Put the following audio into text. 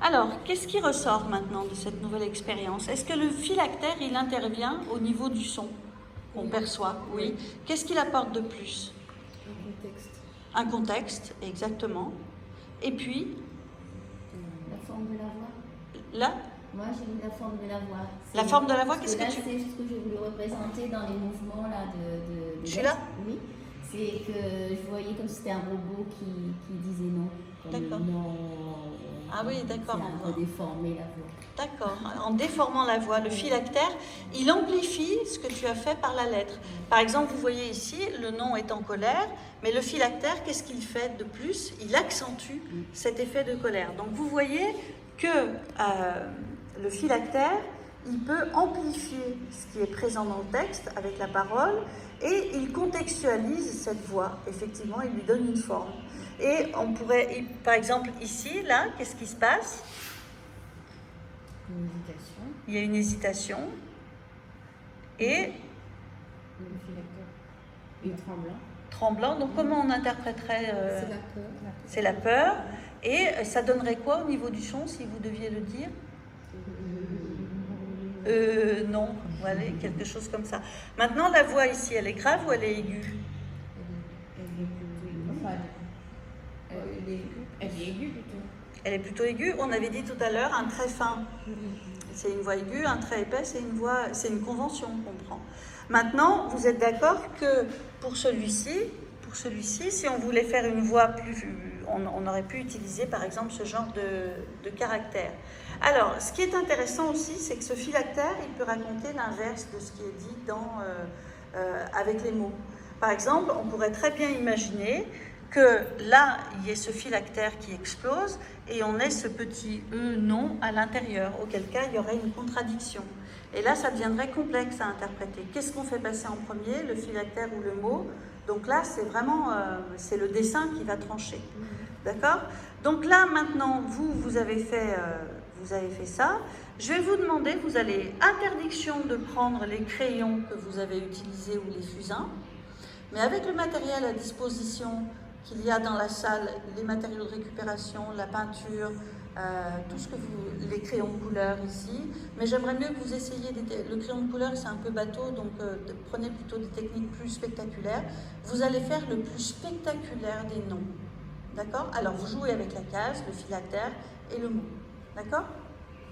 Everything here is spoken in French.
Alors, qu'est-ce qui ressort maintenant de cette nouvelle expérience? Est-ce que le phylactère, il intervient au niveau du son qu'on perçoit? Oui. Qu'est-ce qu'il apporte de plus? Un contexte. Un contexte, exactement. Et puis, La forme de la voix. là, Moi, j'ai mis la forme de la voix. la forme de la voix, qu'est-ce que là, tu... c'est ce que je voulais représenter dans les mouvements là de Celui-là? Oui. C'est que je voyais comme si c'était un robot qui disait non. D'accord. Non. Ah oui, d'accord. C'est un peu déformé la voix. D'accord. En déformant la voix, le phylactère, il amplifie ce que tu as fait par la lettre. Par exemple, vous voyez ici, le nom est en colère, mais le phylactère, qu'est-ce qu'il fait de plus? Il accentue cet effet de colère. Donc vous voyez que le phylactère, il peut amplifier ce qui est présent dans le texte avec la parole et il contextualise cette voix. Effectivement, il lui donne une forme. Et on pourrait, par exemple, ici, là, qu'est-ce qui se passe? Une hésitation. Il y a une hésitation et Le phylactère. Et tremblant. tremblant. Donc, comment on interpréterait C'est la peur. C'est la peur. Et ça donnerait quoi au niveau du son, si vous deviez le dire? Non, voilà, quelque chose comme ça. Maintenant, la voix ici, elle est grave ou elle est aiguë? Elle est plutôt aiguë. Enfin, elle est aiguë. Elle est aiguë plutôt. Elle est plutôt aiguë. On avait dit tout à l'heure un trait fin. C'est une voix aiguë, un trait épais, c'est une convention qu'on prend. Maintenant, vous êtes d'accord que pour celui-ci, si on voulait faire une voix plus... On aurait pu utiliser par exemple ce genre de caractère. Alors, ce qui est intéressant aussi, c'est que ce phylactère, il peut raconter l'inverse de ce qui est dit avec les mots. Par exemple, on pourrait très bien imaginer que là, il y ait ce phylactère qui explose et on ait ce petit « e » non à l'intérieur, auquel cas il y aurait une contradiction. Et là, ça deviendrait complexe à interpréter. Qu'est-ce qu'on fait passer en premier, le phylactère ou le mot? Donc là, c'est vraiment c'est le dessin qui va trancher. D'accord? Donc là, maintenant, vous avez fait ça. Je vais vous demander, vous allez interdiction de prendre les crayons que vous avez utilisés ou les fusains, mais avec le matériel à disposition qu'il y a dans la salle, les matériaux de récupération, la peinture, tout ce que les crayons de couleur ici, mais j'aimerais mieux que vous essayiez, le crayon de couleur c'est un peu bateau, donc prenez plutôt des techniques plus spectaculaires. Vous allez faire le plus spectaculaire des noms, d'accord? Alors vous jouez avec la case, le phylactère et le mot, d'accord?